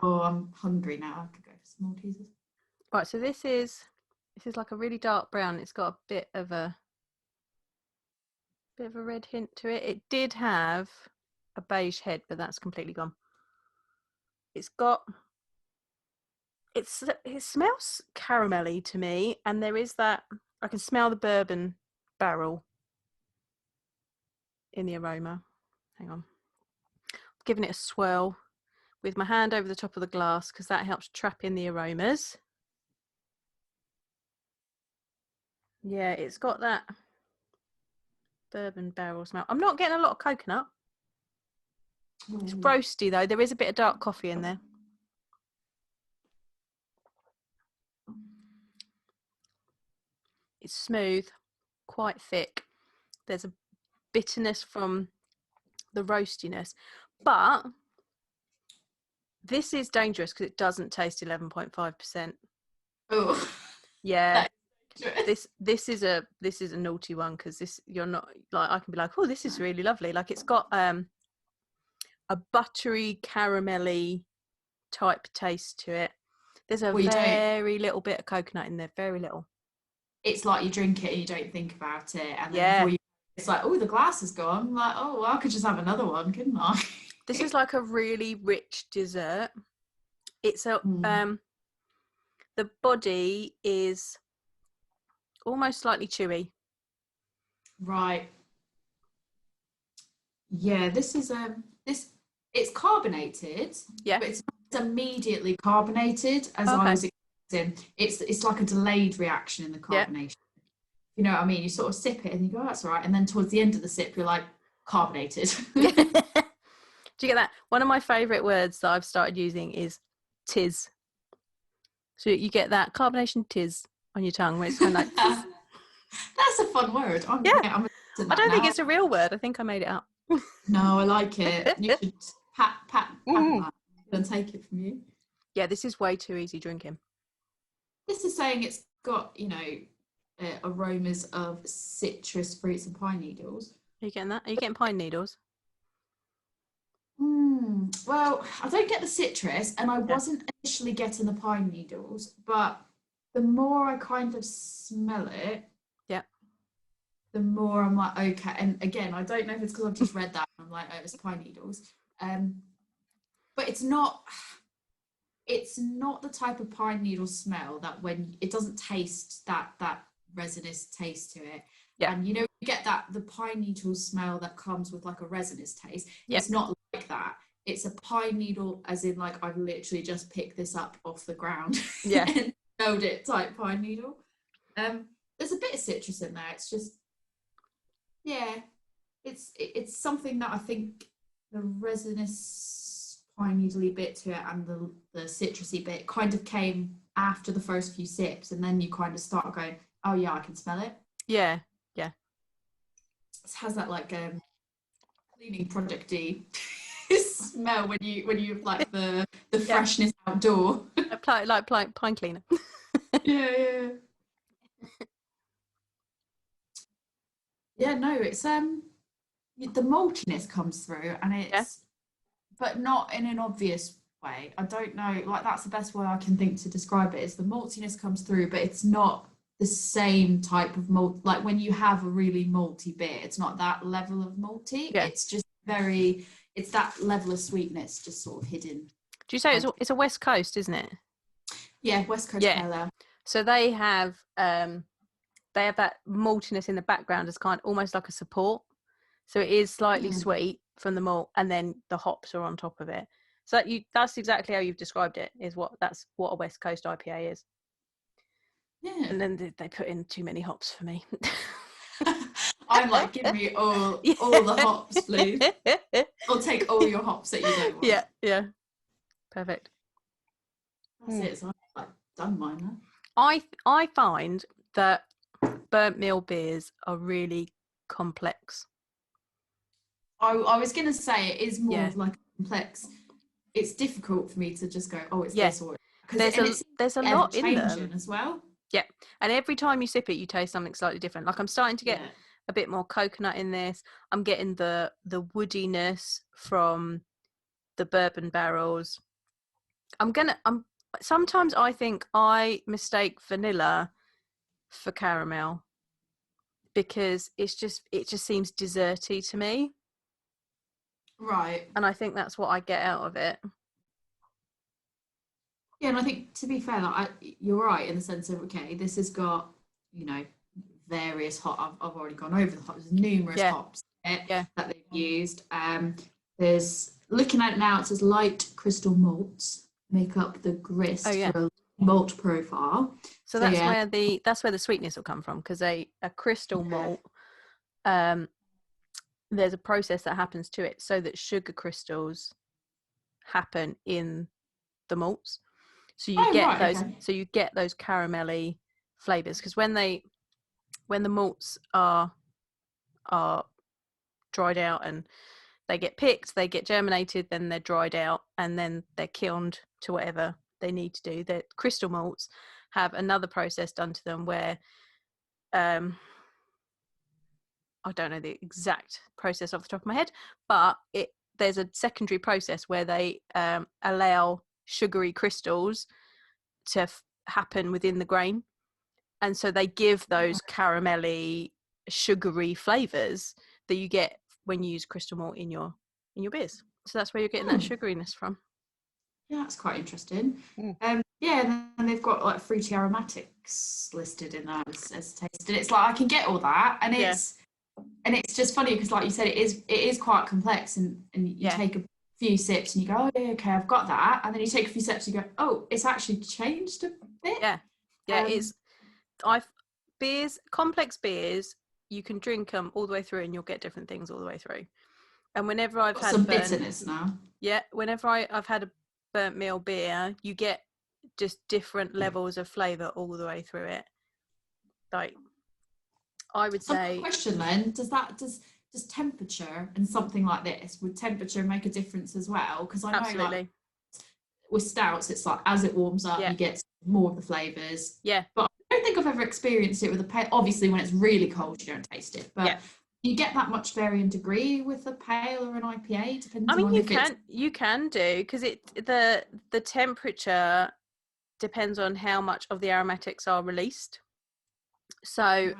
B: oh, I'm hungry now. I could go for some Maltesers.
A: Right, so this is like a really dark brown. It's got a bit of a red hint to it. It did have a beige head, but that's completely gone. It smells caramelly to me, and there is that, I can smell the bourbon barrel in the aroma. Hang on. I'm giving it a swirl with my hand over the top of the glass because that helps trap in the aromas. Yeah, it's got that bourbon barrel smell. I'm not getting a lot of coconut. It's roasty though. There is a bit of dark coffee in there. It's smooth, quite thick. There's a bitterness from the roastiness, but this is dangerous because it doesn't taste 11.5%.
B: Oh,
A: yeah. This is a naughty one because you're not like, I can be like, oh, this is really lovely. Like it's got a buttery caramelly type taste to it. There's a very little bit of coconut in there, very little.
B: It's like you drink it and you don't think about it, and then before you, it's like, oh, the glass is gone. I'm like, oh, well, I could just have another one, couldn't I?
A: This is like a really rich dessert. It's a the body is almost slightly chewy.
B: Right. Yeah, this is it's carbonated.
A: Yeah.
B: But it's not immediately carbonated as I was expecting. It's like a delayed reaction in the carbonation. You know what I mean? You sort of sip it and you go, oh, that's all right. And then towards the end of the sip, you're like, carbonated.
A: Do you get that? One of my favourite words that I've started using is tiz. So you get that carbonation tiz on your tongue where it's kind of like tiz.
B: That's a fun word. I
A: don't think it's a real word. I think I made it up.
B: No, I like it. You should pat that and take it from you.
A: Yeah, this is way too easy drinking.
B: This is saying it's got, aromas of citrus fruits and pine needles.
A: Are you getting that? Are you getting pine needles?
B: Well, I don't get the citrus, and I wasn't initially getting the pine needles, but the more I kind of smell it, the more I'm like, okay. And again, I don't know if it's because I've just read that and I'm like, oh, it's pine needles. But it's not the type of pine needle smell that when it doesn't taste that resinous taste to it. Yeah. And you get the pine needle smell that comes with like a resinous taste. Yeah. It's not like that. It's a pine needle as in like I've literally just picked this up off the ground. Yeah. And smelled it type pine needle. There's a bit of citrus in there. It's just it's something that I think the resinous pine needly bit to it and the citrusy bit kind of came after the first few sips, and then you kind of start going, oh yeah, I can smell it. Yeah. It has that like cleaning producty smell when you like the freshness outdoor. like pine cleaner. Yeah. Yeah, no, it's the maltiness comes through, and it's but not in an obvious way. I don't know, like that's the best way I can think to describe it, is the maltiness comes through, but it's not the same type of malt. Like when you have a really malty beer, it's not that level of malty. It's just it's that level of sweetness just sort of hidden. Do you say it's a West Coast, isn't it? Yeah, West Coast pale ale. So they have that maltiness in the background as kind of almost like a support. So it is slightly sweet from the malt, and then the hops are on top of it. So that's exactly how you've described it, that's what a West Coast IPA is. Yeah. And then they put in too many hops for me. I'm like, give me all the hops, please. I'll take all your hops that you don't want. Yeah. Perfect. That's it. So I've done mine now. I find that burnt meal beers are really complex. I was going to say it is more of like a complex. It's difficult for me to just go, oh, it's this or because there's a lot in them as well. Yeah, and every time you sip it, you taste something slightly different. Like I'm starting to get a bit more coconut in this. I'm getting the woodiness from the bourbon barrels. Sometimes I think I mistake vanilla for caramel because it just seems desserty to me. Right. And I think that's what I get out of it. Yeah, and I think, to be fair, you're right in the sense of, okay, this has got, various hop. I've already gone over the hops. There's numerous hops that they've used. There's, looking at it now, it says light crystal malts make up the grist for a malt profile. So that's where the sweetness will come from, because a crystal malt, there's a process that happens to it so that sugar crystals happen in the malts. So you get those. Okay. So you get those caramelly flavors, because when the malts are dried out and they get picked, they get germinated, then they're dried out, and then they're kilned to whatever they need to do. The crystal malts have another process done to them where I don't know the exact process off the top of my head, but there's a secondary process where they allow sugary crystals
A: happen within the grain, and so they give those caramelly, sugary flavors that you get when you use crystal malt in your beers. So that's where you're getting that sugariness from.
B: Yeah, that's quite interesting. Yeah, and they've got like fruity aromatics listed in that as tasted. It's like I can get all that, and it's just funny because, like you said, it is quite complex, and you take a few sips and you go, oh yeah, okay, I've got that, and then you take a few sips and you go, oh, it's actually changed a bit. Complex beers, you can drink them all the way through and you'll get different things all the way through. And whenever I've had some bitterness now,
A: whenever I've had a burnt meal beer, you get just different levels of flavour all the way through it. Like, I would say,
B: question then, does temperature and something like this, would temperature make a difference as well? Because I know
A: absolutely.
B: Like, with stouts, it's like as it warms up, you get more of the flavours. But I don't think I've ever experienced it with a pale. Obviously, when it's really cold, you don't taste it. But do you get that much varying degree with a pale or an IPA? Depending on
A: you can do, because the temperature depends on how much of the aromatics are released. So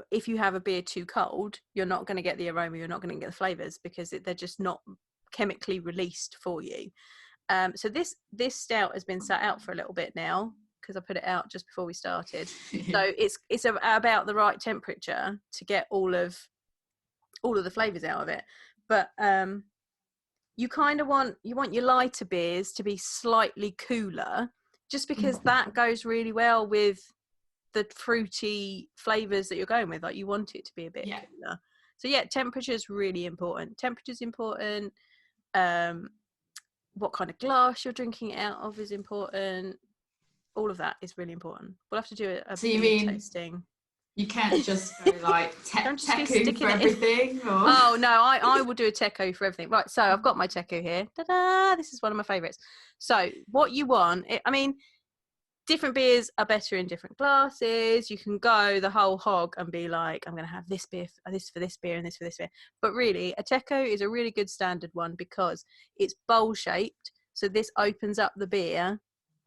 A: if you have a beer too cold, you're not going to get the aroma, you're not going to get the flavours, because they're just not chemically released for you. So this stout has been sat out for a little bit now, because I put it out just before we started. So it's about the right temperature to get all of the flavours out of it. But you kind of want your lighter beers to be slightly cooler, just because that goes really well with the fruity flavours that you're going with. Like, you want it to be a bit cooler. So temperature is really important. Temperature's important. What kind of glass you're drinking it out of is important. All of that is really important. We'll have to do a beer tasting.
B: You can't just go like teku for everything. Or...
A: Oh no, I will do a teku for everything. Right, so I've got my teku here. Ta-da! This is one of my favourites. So what you want, different beers are better in different glasses. You can go the whole hog and be like, I'm going to have this beer, this for this beer, and this for this beer. But really, a teku is a really good standard one because it's bowl shaped. So this opens up the beer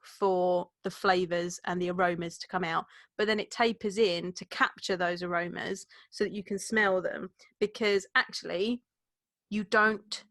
A: for the flavours and the aromas to come out. But then it tapers in to capture those aromas so that you can smell them. Because actually, you don't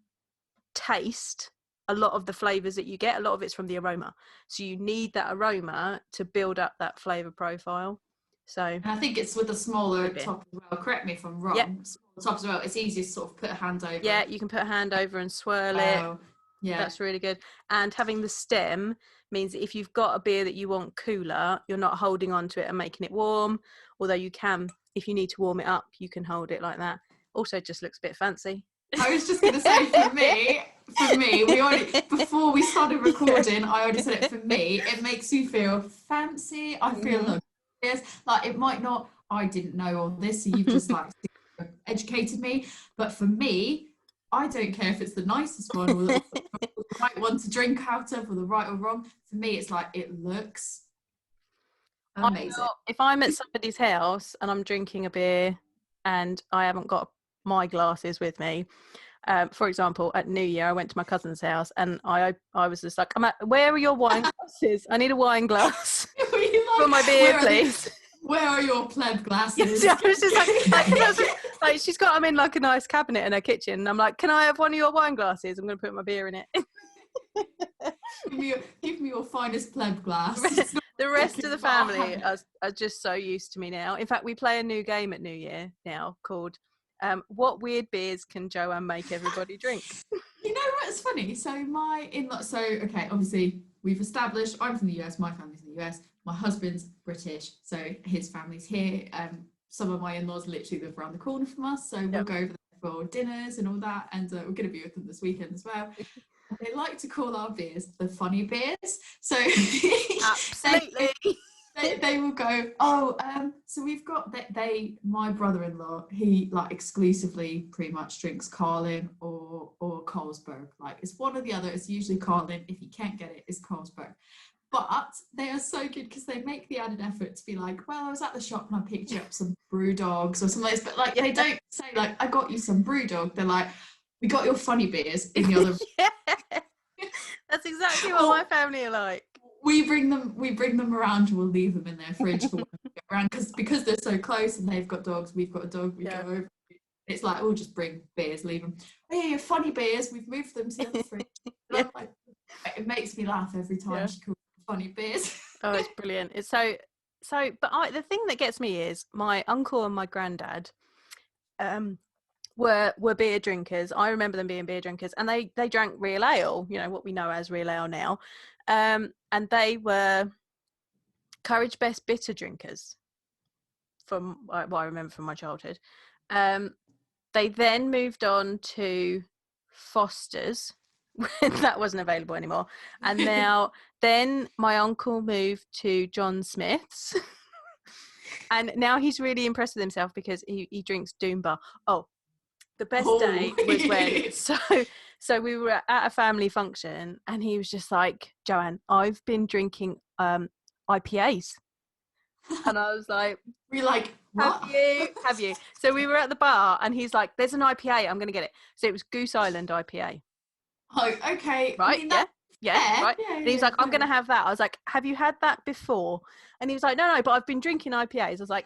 A: taste a lot of the flavours that you get. A lot of it's from the aroma, so you need that aroma to build up that flavour profile. So, and
B: I think it's with a smaller top as well, correct me if I'm wrong, smaller top as well, it's easier to sort of put a hand over.
A: You can put a hand over and swirl it. That's really good. And having the stem means that if you've got a beer that you want cooler, you're not holding on to it and making it warm, although you can, if you need to warm it up, you can hold it like that. Also, it just looks a bit fancy.
B: I was just going to say, for me, we already, before we started recording, I already said it, for me, it makes you feel fancy. I feel luxurious. Like, it might not, I didn't know all this, so you've just like educated me. But for me, I don't care if it's the nicest one or the right one to drink out of, or the right or wrong. For me, it's like, it looks amazing.
A: If I'm at somebody's house and I'm drinking a beer and I haven't got my glasses with me, for example, at New Year, I went to my cousin's house and I was just like, where are your wine glasses? I need a wine glass for my beer, please.
B: Where are your pleb glasses?
A: I was just like, she's got them in like a nice cabinet in her kitchen. And I'm like, can I have one of your wine glasses? I'm going to put my beer in it.
B: Give me your finest pleb glass.
A: The rest of the family are just so used to me now. In fact, we play a new game at New Year now called what weird beers can Joanne make everybody drink?
B: You know what's funny? So my in-law, okay, obviously we've established I'm from the US, my family's in the US, my husband's British, so his family's here. Some of my in-laws literally live around the corner from us, so we'll go over there for dinners and all that, and we're going to be with them this weekend as well. They like to call our beers the funny beers. So
A: absolutely.
B: They will go, so we've got my brother-in-law, he like exclusively pretty much drinks Carlin or Carlsberg. Like, it's one or the other. It's usually Carlin. If you can't get it, it's Carlsberg. But they are so good because they make the added effort to be like, well, I was at the shop and I picked you up some brew dogs or something like this. But like, they don't say like, I got you some brew dog. They're like, we got your funny beers in the other.
A: That's exactly what my family are like.
B: We bring them around. We'll leave them in their fridge for when we go around because they're so close and they've got dogs. We've got a dog. We go over. It's like we'll just bring beers, leave them. Oh yeah, funny beers. We've moved them to the other fridge. Like, it makes me laugh every time she calls them funny beers.
A: Oh, it's brilliant. It's so. But the thing that gets me is my uncle and my granddad. Were beer drinkers. I remember them being beer drinkers, and they drank real ale, what we know as real ale now, and they were Courage Best bitter drinkers from what I remember from my childhood. They then moved on to Foster's when that wasn't available anymore, and then my uncle moved to John Smith's. And now he's really impressed with himself because he drinks Doombar. Oh, the best day was when so we were at a family function and he was just like, Joanne, I've been drinking IPAs. And I was like,
B: we're like, what?
A: Have you? So we were at the bar and he's like, there's an IPA, I'm going to get it. So it was Goose Island IPA.
B: Oh, okay.
A: Right?
B: I mean,
A: right.
B: Yeah,
A: and he's like, I'm going to have that. I was like, have you had that before? And he was like, no, but I've been drinking IPAs. I was like,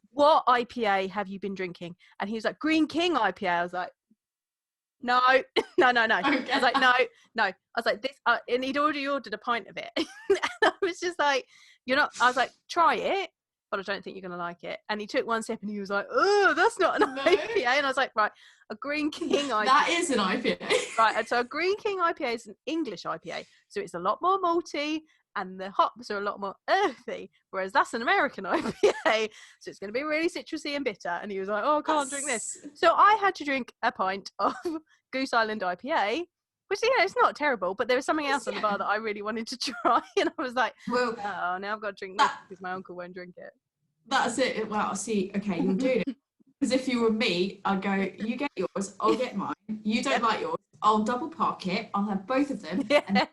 A: what IPA have you been drinking? And he was like, Green King IPA. I was like, no. Okay. I was like, no. I was like, this, and he'd already ordered a pint of it. And I was just like, I was like, try it, but I don't think you're going to like it. And he took one sip and he was like, oh, that's not an IPA. And I was like, right, a Green King IPA.
B: That is an IPA.
A: Right, and so a Green King IPA is an English IPA. So it's a lot more malty and the hops are a lot more earthy, whereas that's an American IPA. So it's going to be really citrusy and bitter. And he was like, oh, I can't drink this. So I had to drink a pint of Goose Island IPA, which, it's not terrible, but there was something else on the bar that I really wanted to try. And I was like, well, oh, now I've got to drink this because my uncle won't drink it.
B: That's it. Well, see, okay, you're doing it. Because if you were me, I'd go, you get yours, I'll get mine. You don't like yours, I'll double park it. I'll have both of them. Yeah. And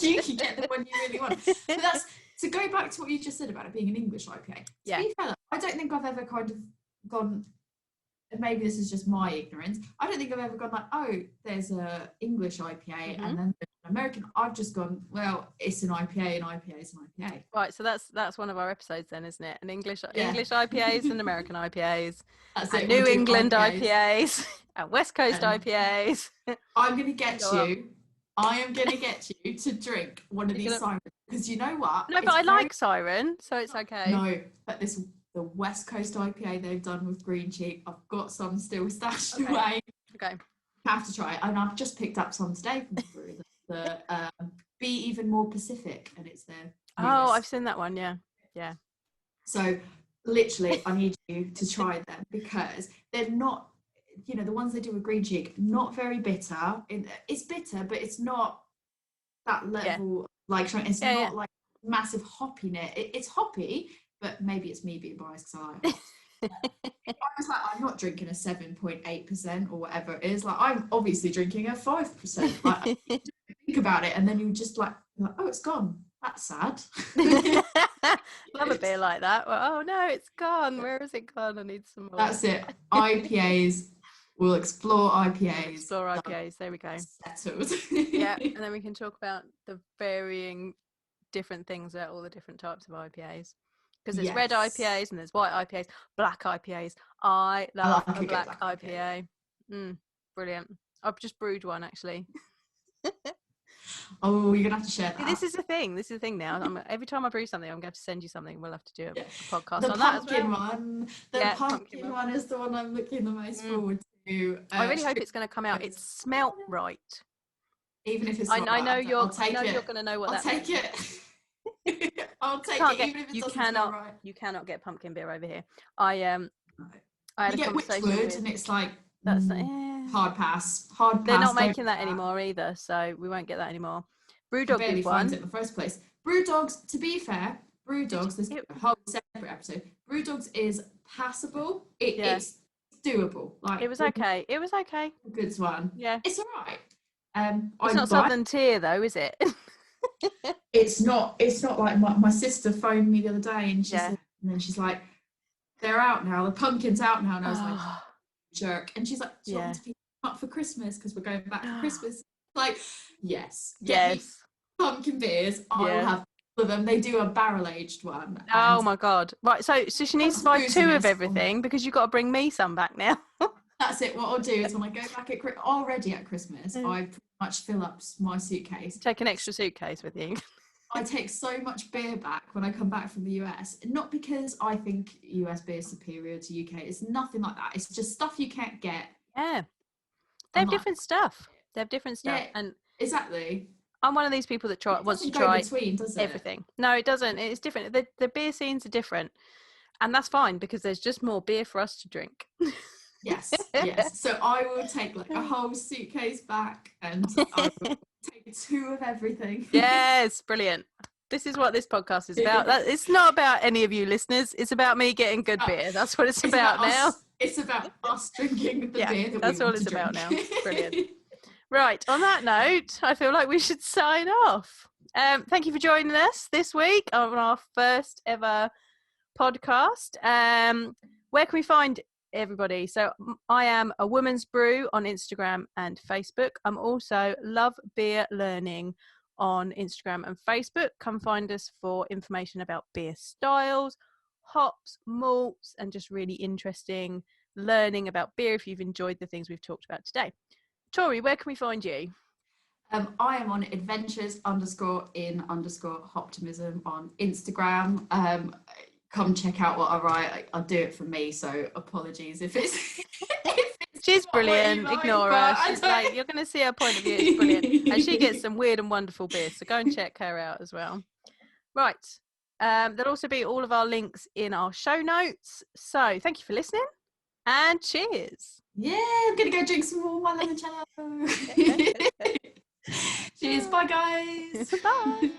B: you can get the one you really want. But that's, to go back to what you just said about it being an English IPA. To be fair, I don't think I've ever kind of gone, and maybe this is just my ignorance, I don't think I've ever gone like, oh, there's a English IPA and then there's an American. I've just gone, well, it's an IPA, an IPA is an IPA.
A: Right, so that's one of our episodes then, isn't it? An English IPAs and American IPAs. That's it. New England IPAs and West Coast IPAs.
B: I'm going to get you. I am going to get you to drink one of these Siren, because you know what?
A: No, but I like Siren, so it's okay.
B: No, but the West Coast IPA they've done with Green Cheek, I've got some still stashed away. Okay. Have to try it. And I've just picked up some today from the brewery. The Be Even More Pacific, and it's their
A: Oh, I've seen that one, yeah.
B: So literally I need you to try them because they're not, the ones they do with Green Cheek, not very bitter. It's bitter, but it's not that level, like it's not like massive hoppiness. It's hoppy, but maybe it's me being biased because I like hops. I was like, I'm not drinking a 7.8% or whatever it is. Like, I'm obviously drinking a 5%. Like, you think about it, and then you just like, oh, it's gone. That's sad.
A: Love a beer like that. Well, oh no, it's gone. Where is it gone? I need some more.
B: That's it. IPAs. We'll explore IPAs.
A: There we go.
B: Settled.
A: Yeah, and then we can talk about the varying different things about all the different types of IPAs. Because there's red IPAs and there's white IPAs, black IPAs. I love a black IPA. Brilliant. I've just brewed one actually.
B: Oh, you're gonna have to share that.
A: This is the thing now. Every time I brew something, I'm going to send you something. We'll have to do a podcast
B: on
A: that
B: as well. The pumpkin one is the one I'm looking the most forward to.
A: I really hope it's going to come out. It's smelt right.
B: Even if it's not
A: I know you're going to know what
B: I'll take it. I'll take it, even if it doesn't smell right.
A: You cannot get pumpkin beer over here. I had
B: a conversation with, and it's like
A: that's
B: hard pass.
A: They're not making that anymore either, so we won't get that anymore. Brewdog
B: barely
A: is one.
B: Finds it in the first place. Brewdogs, to be fair, Brewdogs. There's a whole separate episode. Brewdogs is passable. It's doable. Like
A: it was okay.
B: A good one.
A: Yeah,
B: it's alright.
A: It's not Southern Tier though, is it?
B: It's not like my sister phoned me the other day and and then she's like, they're out now, the pumpkin's out now, and I was like, jerk. And she's like, do you want me to pick them up for Christmas because we're going back for Christmas? Like, yes. pumpkin beers, I will have all of them. They do a barrel aged one.
A: Oh my god! Right, so she needs to buy 2 of everything because you've got to bring me some back now.
B: That's it. What I'll do is when I go back already at Christmas, I pretty much fill up my suitcase.
A: Take an extra suitcase with you.
B: I take so much beer back when I come back from the US, not because I think US beer is superior to UK. It's nothing like that. It's just stuff you can't get.
A: Yeah, they have different stuff. They have different stuff,
B: yeah,
A: and
B: exactly.
A: I'm one of these people that wants to try everything. No, it doesn't. It's different. The beer scenes are different, and that's fine because there's just more beer for us to drink.
B: Yes. So I will take like a whole suitcase back, and I will take 2 of everything.
A: Yes, brilliant. This is what this podcast is about. It's not about any of you listeners. It's about me getting good beer. That's what it's about now.
B: It's about us drinking the beer that
A: that's
B: we
A: all
B: want
A: it's
B: to
A: about
B: drink.
A: now. Brilliant. Right, on that note, I feel like we should sign off. Thank you for joining us this week on our first ever podcast. Where can we find everybody? So I am a Woman's Brew on Instagram and Facebook. I'm also Love Beer Learning on Instagram and Facebook. Come find us for information about beer styles, hops, malts, and just really interesting learning about beer if you've enjoyed the things we've talked about today. Tori, where can we find you?
B: I am on adventures_in_hoptimism on Instagram. Come check out what I write. I'll do it for me, so apologies if it's
A: she's brilliant. Ignore her. She's like, you're going to see her point of view. It's brilliant. And she gets some weird and wonderful beers, so go and check her out as well. Right. There'll also be all of our links in our show notes. So thank you for listening and cheers.
B: Yeah, I'm going to go drink some more my limoncello. Cheers. Bye, guys.
A: Bye.